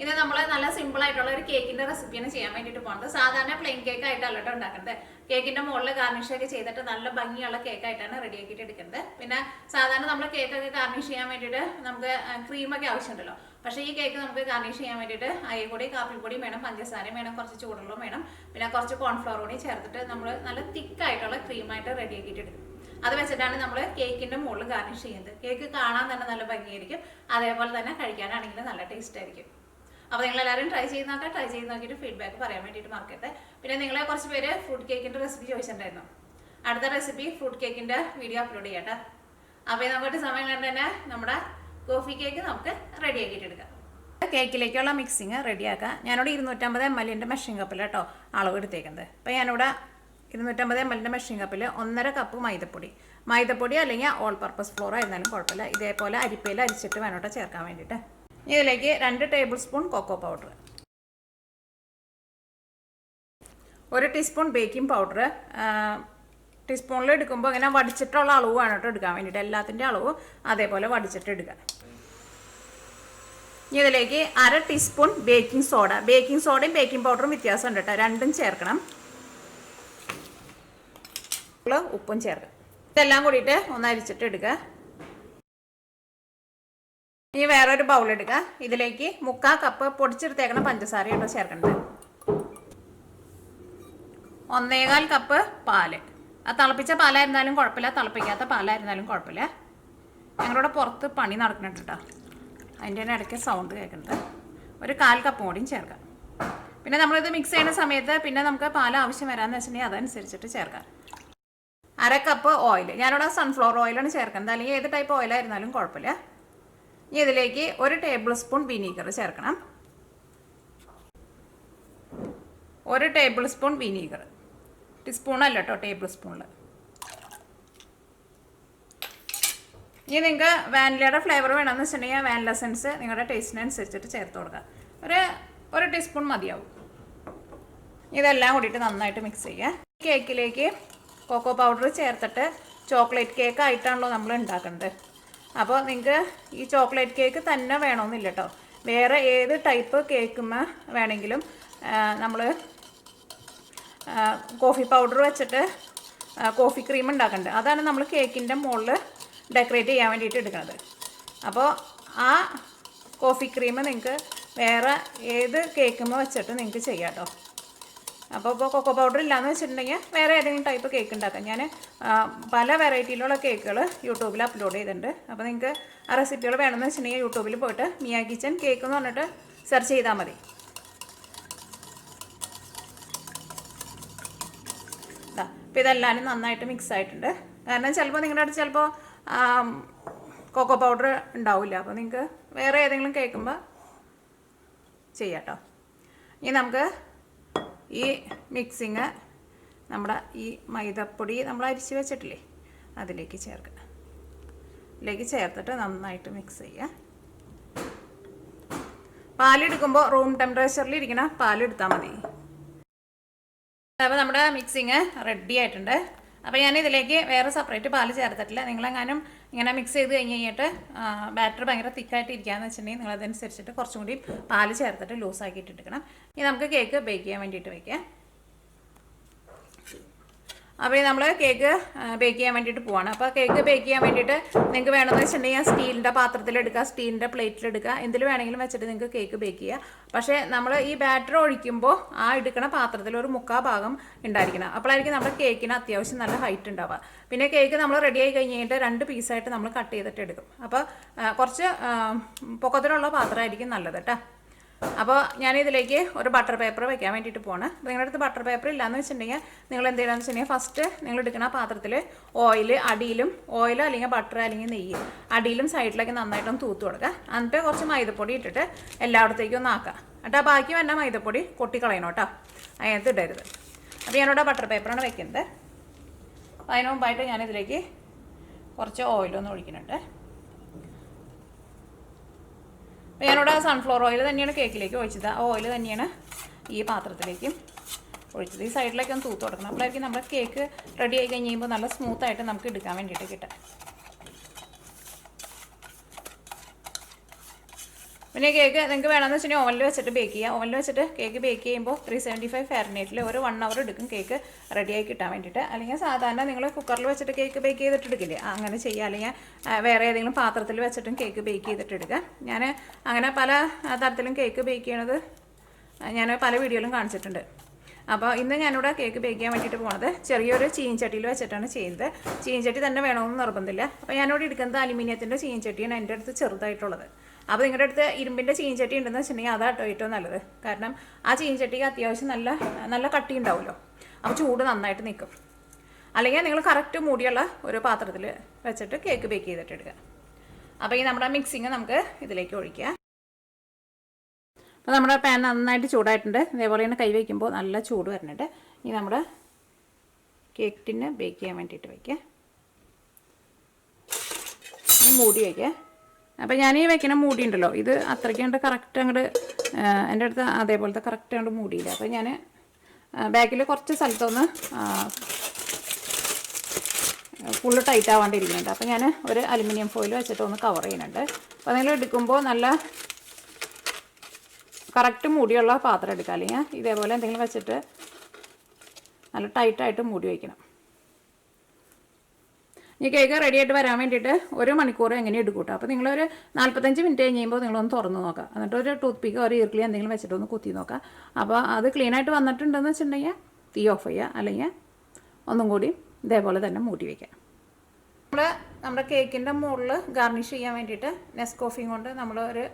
ഇത് നമ്മൾ നല്ല സിമ്പിൾ ആയിട്ടുള്ള ഒരു കേക്കിന്റെ റെസിപ്പിയാണ് ചെയ്യാൻ വേണ്ടിയിട്ട് പോകുന്നത്. സാധാരണ പ്ലെയിൻ കേക്ക് ആയിട്ടല്ല കേട്ടോ ഉണ്ടാക്കുന്നത്. കേക്കിന്റെ മുകളിൽ ഗാർണിഷ് ഒക്കെ ചെയ്തിട്ട് നല്ല ഭംഗിയുള്ള കേക്ക് ആയിട്ടാണ് റെഡി ആക്കിയിട്ട് എടുക്കുന്നത്. പിന്നെ സാധാരണ നമ്മൾ കേക്കൊക്കെ ഗാർണിഷ് ചെയ്യാൻ വേണ്ടിയിട്ട് നമുക്ക് ക്രീമൊക്കെ ആവശ്യമുണ്ടല്ലോ. പക്ഷേ ഈ കേക്ക് നമുക്ക് ഗാർണിഷ് ചെയ്യാൻ വേണ്ടിയിട്ട് അരിപ്പൊടി, കാപ്പിപ്പൊടി വേണം, പഞ്ചസാരയും വേണം, കുറച്ച് ചൂടുവെള്ളം വേണം, പിന്നെ കുറച്ച് കോൺഫ്ലവർ കൂടി ചേർത്തിട്ട് നമ്മൾ നല്ല തിക്കായിട്ടുള്ള ക്രീമായിട്ട് റെഡി ആക്കിയിട്ട് എടുക്കും. അത് വെച്ചിട്ടാണ് നമ്മൾ കേക്കിന്റെ മുകളിൽ ഗാർണിഷ് ചെയ്യുന്നത്. കേക്ക് കാണാൻ തന്നെ നല്ല ഭംഗിയായിരിക്കും, അതേപോലെ തന്നെ കഴിക്കാനാണെങ്കിൽ നല്ല ടേസ്റ്റ് ആയിരിക്കും. അപ്പോൾ നിങ്ങളെല്ലാവരും ട്രൈ ചെയ്ത് നോക്കിയിട്ട് ഫീഡ്ബാക്ക് പറയാൻ വേണ്ടിയിട്ട് മറക്കരുത്. പിന്നെ നിങ്ങളെ കുറച്ച് പേര് ഫ്രൂട്ട് കേക്കിൻ്റെ റെസിപ്പി ചോദിച്ചിട്ടുണ്ടായിരുന്നു. അടുത്ത റെസിപ്പി ഫ്രൂട്ട് കേക്കിൻ്റെ വീഡിയോ അപ്ലോഡ് ചെയ്യട്ടെ. അപ്പോൾ നമുക്കൊരു സമയം കണ്ട് തന്നെ നമ്മുടെ കോഫി കേക്ക് നമുക്ക് റെഡി ആക്കിയിട്ട് എടുക്കാം. കേക്കിലേക്കുള്ള മിക്സിങ് റെഡിയാക്കാം. ഞാനിവിടെ 250 ml മെഷറിംഗ് കപ്പിൽ കേട്ടോ അളവ് എടുത്തേക്കുന്നത്. അപ്പോൾ ഞാനിവിടെ 250 ml മെഷറിംഗ് കപ്പിൽ 1.5 കപ്പ് മൈദപ്പൊടി അല്ലെങ്കിൽ ഓൾ പർപ്പസ് ഫ്ലോർ ആയിരുന്നാലും കുഴപ്പമില്ല. ഇതേപോലെ അരിപ്പയിൽ അരിച്ചിട്ട് വേണം കേട്ടോ ചേർക്കാൻ വേണ്ടിയിട്ട്. ഇതിലേക്ക് 2 tablespoon cocoa powder, 1 teaspoon baking powder. ടീസ്പൂണിൽ എടുക്കുമ്പോൾ ഇങ്ങനെ വടിച്ചിട്ടുള്ള അളവ് വേണം കേട്ടോ എടുക്കാൻ വേണ്ടിയിട്ട്. എല്ലാത്തിൻ്റെ അളവ് അതേപോലെ വടിച്ചിട്ട് എടുക്കുക. ഇതിലേക്ക് 1/2 ടീസ്പൂൺ ബേക്കിംഗ് സോഡയും ബേക്കിംഗ് പൗഡറും വ്യത്യാസമുണ്ട് കേട്ടോ, രണ്ടും ചേർക്കണം. ഉപ്പും ചേർക്കുക. ഇതെല്ലാം കൂടിയിട്ട് ഒന്ന് അരിച്ചിട്ട് എടുക്കുക. ഇനി വേറൊരു ബൗൾ എടുക്കുക. ഇതിലേക്ക് 3/4 കപ്പ് പൊടിച്ചെടുത്തേക്കണ പഞ്ചസാര കേട്ടോ ചേർക്കേണ്ടത്. 1.25 കപ്പ് പാല്. അത് തിളപ്പിച്ച പാലായിരുന്നാലും കുഴപ്പമില്ല, തിളപ്പിക്കാത്ത പാലായിരുന്നാലും കുഴപ്പമില്ല. ഞങ്ങളുടെ പുറത്ത് പണി നടക്കുന്നുണ്ട് കേട്ടോ, അതിൻ്റെ ഇടയ്ക്ക് സൗണ്ട് കേൾക്കുന്നത്. 1/4 കപ്പ് കൂടിയും ചേർക്കാം. പിന്നെ നമ്മളിത് മിക്സ് ചെയ്യുന്ന സമയത്ത് പിന്നെ നമുക്ക് പാൽ ആവശ്യം വരാമെന്ന് വെച്ചിട്ടുണ്ടെങ്കിൽ അതനുസരിച്ചിട്ട് ചേർക്കാം. 1/2 കപ്പ് ഓയിൽ. ഞാനിവിടെ സൺഫ്ലവർ ഓയിലാണ് ചേർക്കുന്നത്, അല്ലെങ്കിൽ ഏത് ടൈപ്പ് ഓയിലായിരുന്നാലും കുഴപ്പമില്ല. ഇനി ഇതിലേക്ക് 1 ടേബിൾ സ്പൂൺ വിനീഗർ ചേർക്കണം. 1 ടേബിൾ സ്പൂൺ വിനീഗർ, ടീസ്പൂണല്ല കേട്ടോ, ടേബിൾ സ്പൂണിൽ. ഇനി നിങ്ങൾക്ക് വാനിലയുടെ ഫ്ലേവർ വേണമെന്ന് വെച്ചിട്ടുണ്ടെങ്കിൽ വാനില എസൻസ് നിങ്ങളുടെ ടേസ്റ്റിനനുസരിച്ചിട്ട് ചേർത്ത് കൊടുക്കുക. ഒരു ടീസ്പൂൺ മതിയാവും. ഇതെല്ലാം കൂടിയിട്ട് നന്നായിട്ട് മിക്സ് ചെയ്യുക. കേക്കിലേക്ക് കൊക്കോ പൗഡർ ചേർത്തിട്ട് ചോക്ലേറ്റ് കേക്ക് ആയിട്ടാണല്ലോ നമ്മൾ ഉണ്ടാക്കുന്നത്. അപ്പോൾ നിങ്ങൾക്ക് ഈ ചോക്ലേറ്റ് കേക്ക് തന്നെ വേണമെന്നില്ല കേട്ടോ, വേറെ ഏത് ടൈപ്പ് കേക്കുമ്മ വേണമെങ്കിലും നമ്മൾ കോഫി പൗഡർ വെച്ചിട്ട് കോഫി ക്രീം ഉണ്ടാക്കുന്നുണ്ട്. അതാണ് നമ്മൾ കേക്കിൻ്റെ മുകളിൽ ഡെക്കറേറ്റ് ചെയ്യാൻ വേണ്ടിയിട്ട് എടുക്കുന്നത്. അപ്പോൾ ആ കോഫി ക്രീം നിങ്ങൾക്ക് വേറെ ഏത് കേക്കുമ്മ വെച്ചിട്ട് നിങ്ങൾക്ക് ചെയ്യാം കേട്ടോ. അപ്പോൾ കൊക്കോ പൗഡർ ഇല്ലയെന്ന് വെച്ചിട്ടുണ്ടെങ്കിൽ വേറെ ഏതെങ്കിലും ടൈപ്പ് കേക്ക് ഉണ്ടാക്കാം. ഞാൻ പല വെറൈറ്റിയിലുള്ള കേക്കുകൾ യൂട്യൂബിൽ അപ്ലോഡ് ചെയ്തിട്ടുണ്ട്. അപ്പോൾ നിങ്ങൾക്ക് ആ റെസിപ്പികൾ വേണമെന്ന് വെച്ചിട്ടുണ്ടെങ്കിൽ യൂട്യൂബിൽ പോയിട്ട് മിയ കിച്ചൻ കേക്ക് എന്ന് പറഞ്ഞിട്ട് സെർച്ച് ചെയ്താൽ മതി. അപ്പോൾ ഇതെല്ലാവരും നന്നായിട്ട് മിക്സ് ആയിട്ടുണ്ട്. കാരണം ചിലപ്പോൾ നിങ്ങളുടെ അടുത്ത് ചിലപ്പോൾ കൊക്കോ പൗഡർ ഉണ്ടാവില്ല. അപ്പോൾ നിങ്ങൾക്ക് വേറെ ഏതെങ്കിലും കേൾക്കുമ്പോൾ ചെയ്യാം കേട്ടോ. ഇനി നമുക്ക് ഈ മിക്സിങ് നമ്മുടെ ഈ മൈദപ്പൊടി നമ്മൾ അരിച്ച് വെച്ചിട്ടില്ലേ അതിലേക്ക് ചേർക്കുക. ഇതിലേക്ക് ചേർത്തിട്ട് നന്നായിട്ട് മിക്സ് ചെയ്യുക. പാലെടുക്കുമ്പോൾ റൂം ടെമ്പറേച്ചറിൽ ഇരിക്കുന്ന പാലെടുത്താൽ മതി. അപ്പോൾ നമ്മുടെ മിക്സിങ് റെഡി ആയിട്ടുണ്ട്. അപ്പോൾ ഞാനിതിലേക്ക് വേറെ സെപ്പറേറ്റ് പാല് ചേർത്തിട്ടില്ല. നിങ്ങളെങ്ങാനും ഇങ്ങനെ മിക്സ് ചെയ്ത് കഴിഞ്ഞിട്ട് ബാറ്റർ ഭയങ്കര തിക്കായിട്ട് ഇരിക്കുകയെന്ന് വെച്ചിട്ടുണ്ടെങ്കിൽ നിങ്ങളതനുസരിച്ചിട്ട് കുറച്ചും കൂടി പാല് ചേർത്തിട്ട് ലൂസാക്കിയിട്ട് എടുക്കണം. ഇനി നമുക്ക് കേക്ക് ബേക്ക് ചെയ്യാൻ വേണ്ടിയിട്ട് വയ്ക്കാം. അപ്പോൾ നമ്മൾ കേക്ക് ബേക്ക് ചെയ്യാൻ വേണ്ടിയിട്ട് പോവാണ്. അപ്പോൾ കേക്ക് ബേക്ക് ചെയ്യാൻ വേണ്ടിയിട്ട് നിങ്ങൾക്ക് വേണമെന്ന് വെച്ചിട്ടുണ്ടെങ്കിൽ സ്റ്റീലിൻ്റെ പാത്രത്തിലെടുക്കുക, സ്റ്റീലിൻ്റെ പ്ലേറ്റിലെടുക്കുക, എന്തിൽ വേണമെങ്കിലും വെച്ചിട്ട് നിങ്ങൾക്ക് കേക്ക് ബേക്ക് ചെയ്യുക. പക്ഷേ നമ്മൾ ഈ ബാറ്റർ ഒഴിക്കുമ്പോൾ ആ എടുക്കുന്ന പാത്രത്തിൽ ഒരു 3/4 ഭാഗം ഉണ്ടായിരിക്കണം. അപ്പോഴായിരിക്കും നമ്മുടെ കേക്കിന് അത്യാവശ്യം നല്ല ഹൈറ്റ് ഉണ്ടാവുക. പിന്നെ കേക്ക് നമ്മൾ റെഡി ആയി കഴിഞ്ഞിട്ട് 2 പീസായിട്ട് നമ്മൾ കട്ട് ചെയ്തിട്ട് എടുക്കും. അപ്പോൾ കുറച്ച് പൊക്കത്തിലുള്ള പാത്രമായിരിക്കും നല്ലത് കേട്ടോ. അപ്പോൾ ഞാനിതിലേക്ക് ഒരു ബട്ടർ പേപ്പർ വയ്ക്കാൻ വേണ്ടിയിട്ട് പോവാണ്. നിങ്ങളുടെ അടുത്ത് ബട്ടർ പേപ്പർ ഇല്ലയെന്ന് വെച്ചിട്ടുണ്ടെങ്കിൽ നിങ്ങൾ എന്ത് ചെയ്യണമെന്ന് വെച്ചിട്ടുണ്ടെങ്കിൽ ഫസ്റ്റ് നിങ്ങൾ എടുക്കുന്ന പാത്രത്തിൽ ഓയിലോ അല്ലെങ്കിൽ ബട്ടർ അല്ലെങ്കിൽ നെയ്യ് അടിയിലും സൈഡിലേക്ക് നന്നായിട്ടൊന്ന് തൂത്ത് കൊടുക്കുക. എന്നിട്ട് കുറച്ച് മൈദപ്പൊടി ഇട്ടിട്ട് എല്ലായിടത്തേക്കും ഒന്ന് ആക്കുക. എന്നിട്ട് ആ ബാക്കി വന്ന മൈദപ്പൊടി കൊട്ടിക്കളയണം കേട്ടോ, അതിനകത്ത് ഇടരുത്. അപ്പോൾ ഞാനിവിടെ ബട്ടർ പേപ്പറാണ് വയ്ക്കുന്നത്. അപ്പോൾ അതിന് മുമ്പായിട്ട് ഞാനിതിലേക്ക് കുറച്ച് ഓയിലൊന്ന് ഒഴിക്കുന്നുണ്ട്. അപ്പോൾ ഞാനിവിടെ സൺഫ്ലവർ ഓയിൽ തന്നെയാണ് കേക്കിലേക്ക് ഒഴിച്ചത്. ആ ഓയിൽ തന്നെയാണ് ഈ പാത്രത്തിലേക്കും ഒഴിച്ചത്. ഈ സൈഡിലേക്ക് ഒന്ന് തൂത്ത് കൊടുക്കണം. അപ്പോഴായിരിക്കും നമ്മുടെ കേക്ക് റെഡി ആയി കഴിയുമ്പോൾ നല്ല സ്മൂത്തായിട്ട് നമുക്ക് എടുക്കാൻ വേണ്ടിയിട്ട് കിട്ടുക. പിന്നെ കേക്ക് നിങ്ങൾക്ക് വേണമെന്ന് വെച്ചിട്ടുണ്ടെങ്കിൽ ഓവനിൽ വെച്ചിട്ട് ബേക്ക് ചെയ്യുക. ഓവനിൽ വെച്ചിട്ട് കേക്ക് ബേക്ക് ചെയ്യുമ്പോൾ 375 ഫാരനൈറ്റിൽ ഒരു 1 hour എടുക്കും കേക്ക് റെഡിയായി കിട്ടാൻ വേണ്ടിയിട്ട്. അല്ലെങ്കിൽ സാധാരണ നിങ്ങൾ കുക്കറിൽ വെച്ചിട്ട് കേക്ക് ബേക്ക് ചെയ്തിട്ട് എടുക്കില്ലേ, അങ്ങനെ ചെയ്യുക. അല്ലെങ്കിൽ വേറെ ഏതെങ്കിലും പാത്രത്തിൽ വെച്ചിട്ടും കേക്ക് ബേക്ക് ചെയ്തിട്ട് എടുക്കുക. ഞാൻ അങ്ങനെ പല തരത്തിലും കേക്ക് ബേക്ക് ചെയ്യണത് ഞാൻ പല വീഡിയോയിലും കാണിച്ചിട്ടുണ്ട്. അപ്പോൾ ഇന്ന് ഞാനിവിടെ കേക്ക് ബേക്ക് ചെയ്യാൻ വേണ്ടിയിട്ട് പോകുന്നത് ചെറിയൊരു ചീൻചട്ടിയിൽ വെച്ചിട്ടാണ് ചെയ്യുന്നത്. ചീൻചട്ടി തന്നെ വേണമെന്ന് നിർബന്ധമില്ല. അപ്പോൾ ഞാനിവിടെ എടുക്കുന്നത് അലുമിനിയത്തിൻ്റെ ചീൻചട്ടിയാണ് എൻ്റെ അടുത്ത് ചെറുതായിട്ടുള്ളത്. അപ്പോൾ നിങ്ങളുടെ അടുത്ത് ഇരുമ്പിൻ്റെ ചീൻചട്ടി ഉണ്ടെന്ന് വെച്ചിട്ടുണ്ടെങ്കിൽ അതാട്ടോ ഏറ്റവും നല്ലത്. കാരണം ആ ചീൻചട്ടിക്ക് അത്യാവശ്യം നല്ല കട്ടി ഉണ്ടാവുമല്ലോ, അപ്പോൾ ചൂട് നന്നായിട്ട് നിൽക്കും. അല്ലെങ്കിൽ നിങ്ങൾ കറക്റ്റ് മൂടിയുള്ള ഒരു പാത്രത്തിൽ വെച്ചിട്ട് കേക്ക് ബേക്ക് ചെയ്തിട്ട് എടുക്കുക. അപ്പോൾ ഈ നമ്മുടെ മിക്സിങ് നമുക്ക് ഇതിലേക്ക് ഒഴിക്കുക. അപ്പോൾ നമ്മുടെ പാൻ നന്നായിട്ട് ചൂടായിട്ടുണ്ട്. ഇതേപോലെ തന്നെ കൈ വയ്ക്കുമ്പോൾ നല്ല ചൂട് വരുന്നുണ്ട്. ഇനി നമ്മുടെ കേക്ക് ടിന്ന് ബേക്ക് ചെയ്യാൻ വേണ്ടിയിട്ട് വയ്ക്കുക. ഇനി മൂടി വയ്ക്കുക. അപ്പോൾ ഞാൻ ഈ വയ്ക്കുന്ന മൂടി ഉണ്ടല്ലോ, ഇത് അത്രയ്ക്ക് കണ്ട് കറക്റ്റ് അങ്ങോട്ട് എൻ്റെ അടുത്ത് അതേപോലത്തെ കറക്റ്റ് അങ്ങോട്ട് മൂടിയില്ല. അപ്പോൾ ഞാൻ ബാക്കിൽ കുറച്ച് സ്ഥലത്തൊന്ന് ഫുള്ള് ടൈറ്റ് ആവാണ്ടിരിക്കുന്നുണ്ട്. അപ്പോൾ ഞാൻ ഒരു അലുമിനിയം ഫോയിൽ വെച്ചിട്ട് ഒന്ന് കവർ ചെയ്യുന്നുണ്ട്. അപ്പോൾ നിങ്ങൾ എടുക്കുമ്പോൾ നല്ല കറക്റ്റ് മൂടിയുള്ള പാത്രം എടുക്കുക. അല്ലെങ്കിൽ ഇതേപോലെ എന്തെങ്കിലും വെച്ചിട്ട് നല്ല ടൈറ്റായിട്ട് മൂടി വയ്ക്കണം. ഈ കേക്ക് റെഡി ആയിട്ട് വരാൻ വേണ്ടിയിട്ട് 1 മണിക്കൂർ എങ്ങനെ എടുക്കും കേട്ടോ. അപ്പോൾ നിങ്ങളൊരു 45 മിനിറ്റ് കഴിയുമ്പോൾ നിങ്ങളൊന്ന് തുറന്ന് നോക്കുക. എന്നിട്ട് ഒരു ടൂത്ത് പിക്കോ ഒരു ഈർക്കിളി എന്തെങ്കിലും വെച്ചിട്ട് ഒന്ന് കുത്തി നോക്കുക. അപ്പോൾ അത് ക്ലീനായിട്ട് വന്നിട്ടുണ്ടെന്ന് വെച്ചിട്ടുണ്ടെങ്കിൽ തീ ഓഫ് ചെയ്യുക. അല്ലെങ്കിൽ ഒന്നും കൂടി ഇതേപോലെ തന്നെ മൂടി വയ്ക്കുക. നമ്മുടെ കേക്കിൻ്റെ മുകളിൽ ഗാർണിഷ് ചെയ്യാൻ വേണ്ടിയിട്ട് നെസ്കോഫിയും കൊണ്ട് നമ്മൾ ഒരു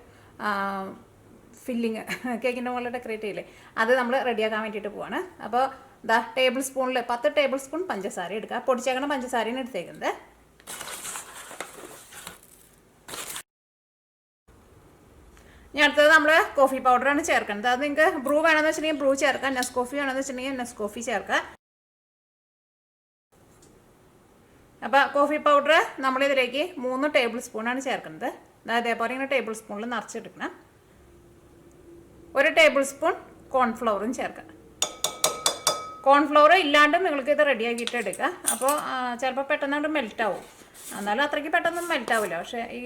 ഫില്ലിങ് കേക്കിൻ്റെ മുകളിൽ ഡെക്കറേറ്റ് ചെയ്യില്ലേ, അത് നമ്മൾ റെഡിയാക്കാൻ വേണ്ടിയിട്ട് പോവാണ്. അപ്പോൾ ടേബിൾ സ്പൂണിൽ 10 ടേബിൾ സ്പൂൺ പഞ്ചസാര എടുക്കുക. പൊടിച്ചേക്കണ പഞ്ചസാരയാണ് എടുത്തേക്കുന്നത്. ഇനി അടുത്തത് നമ്മൾ കോഫി പൗഡറാണ് ചേർക്കുന്നത്. അത് നിങ്ങൾക്ക് ബ്രൂ വേണമെന്ന് വെച്ചിട്ടുണ്ടെങ്കിൽ ബ്രൂ ചേർക്കാം, നെസ്കോഫി വേണമെന്ന് വെച്ചിട്ടുണ്ടെങ്കിൽ നെസ്കോഫി ചേർക്കാം. അപ്പോൾ കോഫി പൗഡർ നമ്മളിതിലേക്ക് 3 ടേബിൾ സ്പൂണാണ് ചേർക്കുന്നത്. അതേപോലെ ഇങ്ങനെ ടേബിൾ സ്പൂണിൽ നിറച്ചെടുക്കണം. 1 ടേബിൾ സ്പൂൺ കോൺഫ്ലവറും ചേർക്കാം. കോൺഫ്ലവർ ഇല്ലാണ്ട് നിങ്ങൾക്ക് ഇത് റെഡിയാക്കിയിട്ട് എടുക്കുക. അപ്പോൾ ചിലപ്പോൾ പെട്ടെന്ന് മെൽറ്റ് ആവും. എന്നാലും അത്രയ്ക്ക് പെട്ടെന്ന് മെൽറ്റ് ആവില്ല. പക്ഷേ ഈ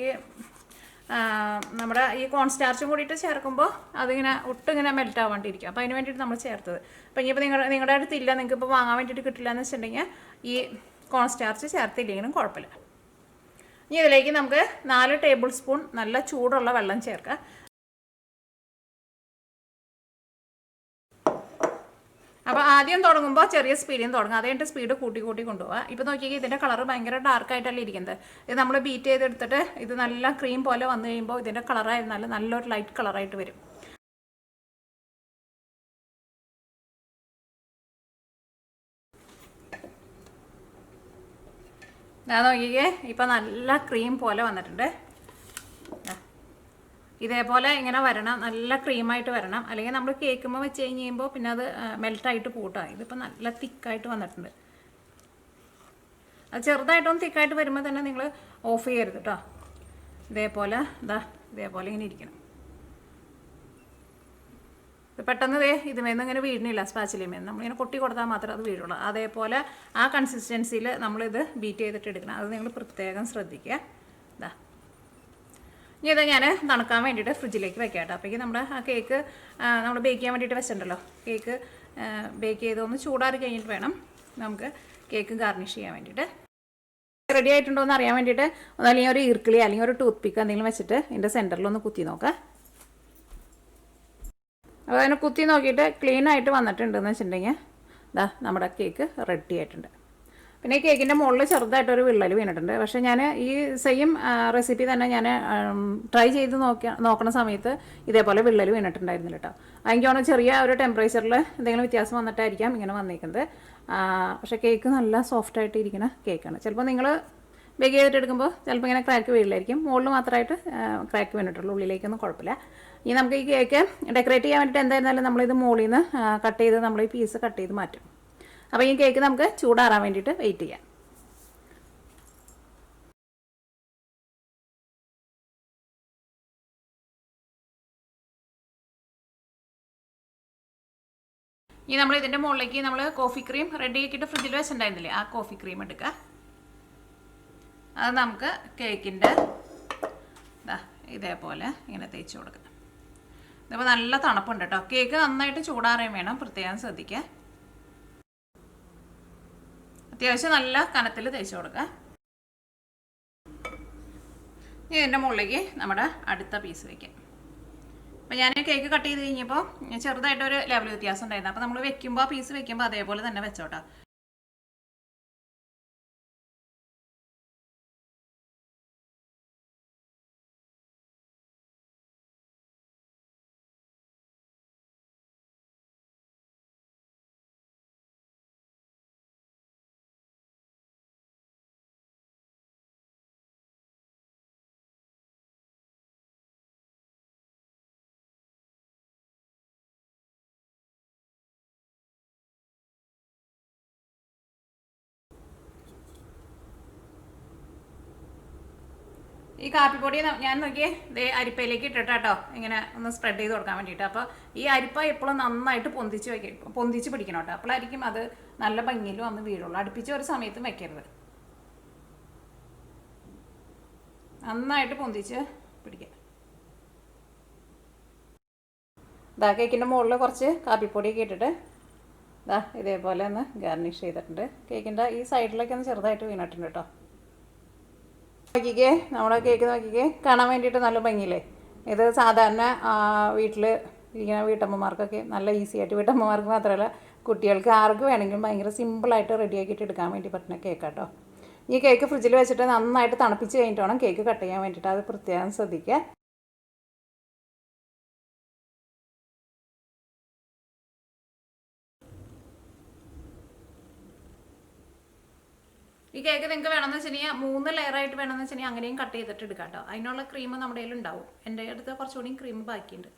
നമ്മുടെ ഈ കോൺസ്റ്റാർച്ചും കൂടിയിട്ട് ചേർക്കുമ്പോൾ അതിങ്ങനെ ഒട്ടിങ്ങനെ മെൽറ്റ് ആവാണ്ടിരിക്കും. അപ്പോൾ അതിന് വേണ്ടിയിട്ട് നമ്മൾ ചേർത്തത്. അപ്പോൾ ഇനിയിപ്പോൾ നിങ്ങളുടെ അടുത്തില്ല, നിങ്ങൾക്ക് ഇപ്പോൾ വാങ്ങാൻ വേണ്ടിയിട്ട് കിട്ടില്ല എന്ന് വെച്ചിട്ടുണ്ടെങ്കിൽ ഈ കോൺസ്റ്റാർച്ച് ചേർത്തില്ലെങ്കിലും കുഴപ്പമില്ല. ഇനി ഇതിലേക്ക് നമുക്ക് 4 ടേബിൾ സ്പൂൺ നല്ല ചൂടുള്ള വെള്ളം ചേർക്കുക. അപ്പോൾ ആദ്യം തുടങ്ങുമ്പോൾ ചെറിയ സ്പീഡിൽ നിന്ന് തുടങ്ങുക. അതുകഴിഞ്ഞിട്ട് സ്പീഡ് കൂട്ടി കൊണ്ടുപോകുക. ഇപ്പോൾ നോക്കിയാൽ ഇതിൻ്റെ കളർ ഭയങ്കര ഡാർക്കായിട്ടല്ല ഇരിക്കുന്നത്. ഇത് നമ്മൾ ബീറ്റ് ചെയ്തെടുത്തിട്ട് ഇത് നല്ല ക്രീം പോലെ വന്നു കഴിയുമ്പോൾ ഇതിൻ്റെ കളറായിരുന്നാലും നല്ലൊരു ലൈറ്റ് കളറായിട്ട് വരും. ഞാൻ നോക്കിയേ ഇപ്പോൾ നല്ല ക്രീം പോലെ വന്നിട്ടുണ്ട്. ഇതേപോലെ ഇങ്ങനെ വരണം, നല്ല ക്രീമായിട്ട് വരണം. അല്ലെങ്കിൽ നമ്മൾ കേക്കുമ്പോൾ വെച്ച് കഴിയുമ്പോൾ പിന്നെ അത് മെൽറ്റായിട്ട് കൂട്ടാം. ഇതിപ്പോൾ നല്ല തിക്കായിട്ട് വന്നിട്ടുണ്ട്. അത് ചെറുതായിട്ടൊന്ന് തിക്കായിട്ട് വരുമ്പോൾ തന്നെ നിങ്ങൾ ഓഫ് ചെയ്യരുത് കേട്ടോ. ഇതേപോലെ ഇതേപോലെ ഇങ്ങനെ ഇരിക്കണം. ഇത് പെട്ടെന്ന് ഇതുമേന്ന് ഇങ്ങനെ വീഴണില്ല. സ്പാച്ചിലിമേന്ന് നമ്മളിങ്ങനെ കൊട്ടി കൊടുത്താൽ മാത്രമേ അത് വീഴുള്ളൂ. അതേപോലെ ആ കൺസിസ്റ്റൻസിയിൽ നമ്മളിത് ബീറ്റ് ചെയ്തിട്ട് എടുക്കണം. അത് നിങ്ങൾ പ്രത്യേകം ശ്രദ്ധിക്കുക. ഇനി ഇത് ഞാൻ തണുക്കാൻ വേണ്ടിയിട്ട് ഫ്രിഡ്ജിലേക്ക് വെക്കാം കേട്ടോ. അപ്പോഴേക്കും നമ്മുടെ ആ കേക്ക് നമ്മൾ ബേക്ക് ചെയ്യാൻ വേണ്ടിയിട്ട് വെച്ചിട്ടുണ്ടല്ലോ, കേക്ക് ബേക്ക് ചെയ്തൊന്ന് ചൂടാറി കഴിഞ്ഞിട്ട് വേണം നമുക്ക് കേക്ക് ഗാർണിഷ് ചെയ്യാൻ വേണ്ടിയിട്ട്. റെഡി ആയിട്ടുണ്ടോ എന്ന് അറിയാൻ വേണ്ടിയിട്ട് അല്ലെങ്കിൽ ഒരു ഈർക്കിളി അല്ലെങ്കിൽ ഒരു ടൂത്ത് പിക്ക് എന്തെങ്കിലും വെച്ചിട്ട് ഇതിൻ്റെ സെൻറ്ററിലൊന്ന് കുത്തി നോക്കാം. അപ്പോൾ അതിനെ കുത്തി നോക്കിയിട്ട് ക്ലീൻ ആയിട്ട് വന്നിട്ടുണ്ടെന്ന് വെച്ചിട്ടുണ്ടെങ്കിൽ നമ്മുടെ കേക്ക് റെഡി ആയിട്ടുണ്ട്. പിന്നെ ഈ കേക്കിൻ്റെ മുകളിൽ ചെറുതായിട്ടൊരു വിള്ളൽ വീണിട്ടുണ്ട്. പക്ഷേ ഞാൻ ഈ സെയിം റെസിപ്പി തന്നെ ഞാൻ ട്രൈ ചെയ്ത് നോക്കണ സമയത്ത് ഇതേപോലെ വിള്ളൽ വീണിട്ടുണ്ടായിരുന്നില്ല കേട്ടോ. എനിക്ക് തോന്നുന്നു ചെറിയ ഒരു ടെമ്പറേച്ചറിൽ എന്തെങ്കിലും വ്യത്യാസം വന്നിട്ടായിരിക്കാം ഇങ്ങനെ വന്നിരിക്കുന്നത്. പക്ഷേ കേക്ക് നല്ല സോഫ്റ്റായിട്ട് ഇരിക്കുന്ന കേക്കാണ്. ചിലപ്പോൾ നിങ്ങൾ ബേക്ക് ചെയ്തിട്ട് എടുക്കുമ്പോൾ ചിലപ്പോൾ ഇങ്ങനെ ക്രാക്ക് വീഴില്ലായിരിക്കും. മുകളിൽ മാത്രമായിട്ട് ക്രാക്ക് വീണിട്ടുള്ളൂ, ഉള്ളിലേക്കൊന്നും കുഴപ്പമില്ല. ഇനി നമുക്ക് ഈ കേക്ക് ഡെക്കറേറ്റ് ചെയ്യാൻ വേണ്ടിയിട്ട് എന്തായിരുന്നാലും നമ്മളിത് മുകളിൽ നിന്ന് കട്ട് ചെയ്ത് നമ്മൾ ഈ പീസ് കട്ട് ചെയ്ത് മാറ്റും. അപ്പോൾ ഈ കേക്ക് നമുക്ക് ചൂടാറാൻ വേണ്ടിയിട്ട് വെയിറ്റ് ചെയ്യാം. ഇനി നമ്മൾ ഇതിൻ്റെ മുകളിലേക്ക് നമ്മൾ കോഫി ക്രീം റെഡി ആക്കിയിട്ട് ഫ്രിഡ്ജിൽ വെച്ചിട്ടുണ്ടായിരുന്നില്ലേ, ആ കോഫി ക്രീം എടുക്കുക. അത് നമുക്ക് കേക്കിൻ്റെ ഇതേപോലെ ഇങ്ങനെ തേച്ച് കൊടുക്കുക. ഇതിപ്പോൾ നല്ല തണുപ്പുണ്ട് കേട്ടോ. കേക്ക് നന്നായിട്ട് ചൂടാറുകയും വേണം, പ്രത്യേകം ശ്രദ്ധിക്കുക. അത്യാവശ്യം നല്ല കനത്തിൽ തേച്ച് കൊടുക്കുക. ഇനി ഇതിൻ്റെ മുകളിലേക്ക് നമ്മുടെ അടുത്ത പീസ് വയ്ക്കാം. അപ്പോൾ ഞാൻ കേക്ക് കട്ട് ചെയ്ത് കഴിഞ്ഞപ്പോൾ ചെറുതായിട്ടൊരു ലെവൽ വ്യത്യാസം ഉണ്ടായിരുന്നു. അപ്പോൾ നമ്മൾ വെക്കുമ്പോൾ പീസ് വെക്കുമ്പോൾ അതേപോലെ തന്നെ വെച്ചോട്ടോ. ഈ കാപ്പിപ്പൊടി ഞാൻ നോക്കിയേ ദേ അരിപ്പയിലേക്ക് ഇട്ടിട്ടാട്ടോ ഇങ്ങനെ ഒന്ന് സ്പ്രെഡ് ചെയ്ത് കൊടുക്കാൻ വേണ്ടിയിട്ട്. അപ്പോൾ ഈ അരിപ്പ എപ്പോഴും നന്നായിട്ട് പൊന്തിച്ച് പിടിക്കണം കേട്ടോ. അപ്പോഴായിരിക്കും അത് നല്ല ഭംഗിയിൽ വന്ന് വീഴുള്ളൂ. അടുപ്പിച്ച് ഒരു സമയത്തും വെക്കരുത്. നന്നായിട്ട് പൊന്തിച്ച് പിടിക്കുക. ഇതാ കേക്കിൻ്റെ മുകളിൽ കുറച്ച് കാപ്പിപ്പൊടിയൊക്കെ ഇട്ടിട്ട് ഇതാ ഇതേപോലെ ഒന്ന് ഗാർണിഷ് ചെയ്തിട്ടുണ്ട്. കേക്കിൻ്റെ ഈ സൈഡിലൊക്കെ ഒന്ന് ചെറുതായിട്ട് വീണിട്ടുണ്ട് കേട്ടോ. നോക്കിക്കേ, നമ്മുടെ കേക്ക് നോക്കിക്കേ, കാണാൻ വേണ്ടിയിട്ട് നല്ല ഭംഗിയില്ലേ. ഇത് സാധാരണ വീട്ടിൽ ഇരിക്കുന്ന വീട്ടമ്മമാർക്കൊക്കെ നല്ല ഈസി ആയിട്ട്, വീട്ടമ്മമാർക്ക് മാത്രമല്ല കുട്ടികൾക്ക് ആർക്ക് വേണമെങ്കിലും ഭയങ്കര സിമ്പിളായിട്ട് റെഡിയാക്കിയിട്ട് എടുക്കാൻ വേണ്ടി പറ്റുന്ന കേക്കാട്ടോ. ഈ കേക്ക് ഫ്രിഡ്ജിൽ വെച്ചിട്ട് നന്നായിട്ട് തണുപ്പിച്ച് കഴിഞ്ഞിട്ട് വേണം കേക്ക് കട്ട് ചെയ്യാൻ വേണ്ടിയിട്ട്. അത് പ്രത്യേകം ശ്രദ്ധിക്കുക. ഈ കേക്ക് നിങ്ങൾക്ക് വേണമെന്ന് വെച്ചിട്ടുണ്ടെങ്കിൽ 3 ലെയറായിട്ട് വേണമെന്ന് വെച്ചിട്ടുണ്ടെങ്കിൽ അങ്ങനെയും കട്ട് ചെയ്തിട്ട് എടുക്കാം കേട്ടോ. അതിനുള്ള ക്രീം നമ്മുടെ കയ്യിൽ ഉണ്ടാവും. എൻ്റെ അടുത്ത് കുറച്ചുകൂടി ക്രീം ബാക്കിയുണ്ട്.